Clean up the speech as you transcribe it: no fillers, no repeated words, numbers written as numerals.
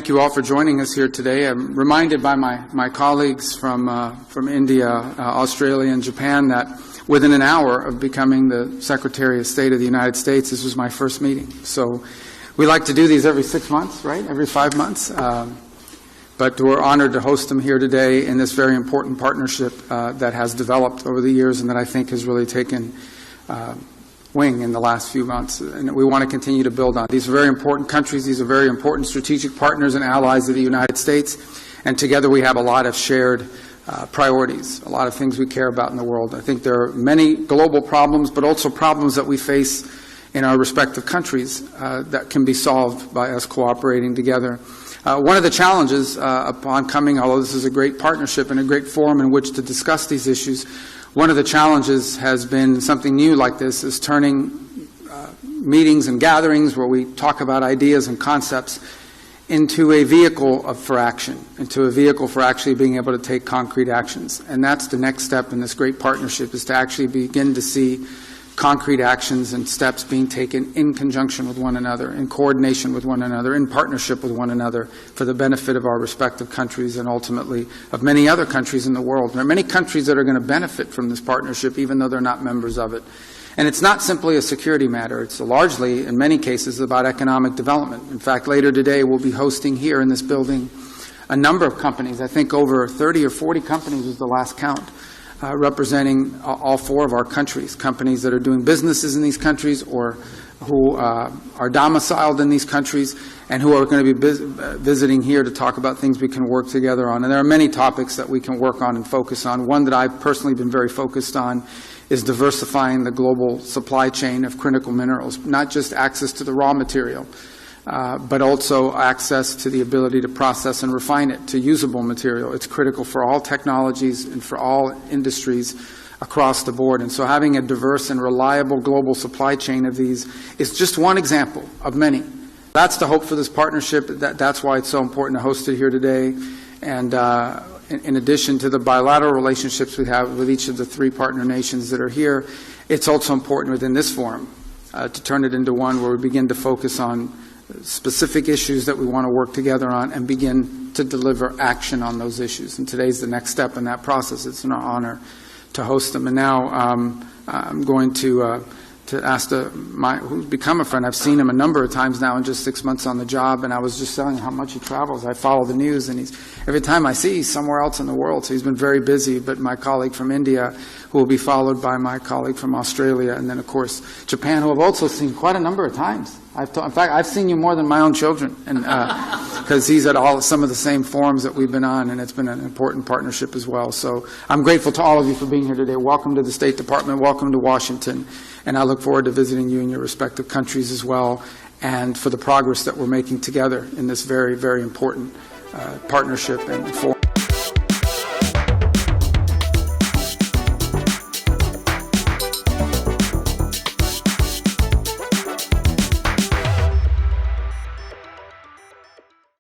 Thank you all for joining us here today. I'm reminded by my colleagues from India, Australia, and Japan that within an hour of becoming the Secretary of State of the United States, this was my first meeting. So we like to do these every 6 months, right? Every 5 months. But we're honored to host them here today in this very important partnership that has developed over the years and that I think has really taken wing in the last few months, and we want to continue to build on. These are very important countries. These are very important strategic partners and allies of the United States, and together we have a lot of shared priorities, a lot of things we care about in the world. I think there are many global problems, but also problems that we face in our respective countries that can be solved by us cooperating together. One of the challenges upon coming, although this is a great partnership and a great forum in which to discuss these issues, one of the challenges has been something new like this, is turning meetings and gatherings where we talk about ideas and concepts into a vehicle for action, into a vehicle for actually being able to take concrete actions. And that's the next step in this great partnership, is to actually begin to see concrete actions and steps being taken in conjunction with one another, in coordination with one another, in partnership with one another for the benefit of our respective countries and ultimately of many other countries in the world. There are many countries that are going to benefit from this partnership even though they're not members of it. And it's not simply a security matter. It's largely, in many cases, about economic development. In fact, later today we'll be hosting here in this building a number of companies. I think over 30 or 40 companies was the last count. Representing all four of our countries, companies that are doing businesses in these countries or who are domiciled in these countries and who are going to be visiting here to talk about things we can work together on. And there are many topics that we can work on and focus on. One that I've personally been very focused on is diversifying the global supply chain of critical minerals, not just access to the raw material, but also access to the ability to process and refine it to usable material. It's critical for all technologies and for all industries across the board. And so having a diverse and reliable global supply chain of these is just one example of many. That's the hope for this partnership. That's why it's so important to host it here today. And in addition to the bilateral relationships we have with each of the three partner nations that are here, it's also important within this forum to turn it into one where we begin to focus on specific issues that we want to work together on and begin to deliver action on those issues. And today's the next step in that process. It's an honor to host them. And now I'm going to ask who's become a friend. I've seen him a number of times now in just 6 months on the job, and I was just telling him how much he travels. I follow the news, and every time I see he's somewhere else in the world, so he's been very busy. But my colleague from India, who will be followed by my colleague from Australia, and then, of course, Japan, who I've also seen quite a number of times. In fact, I've seen you more than my own children, and because he's at some of the same forums that we've been on, and it's been an important partnership as well. So I'm grateful to all of you for being here today. Welcome to the State Department. Welcome to Washington. And I look forward to visiting you in your respective countries as well, and for the progress that we're making together in this very, very important partnership and forum.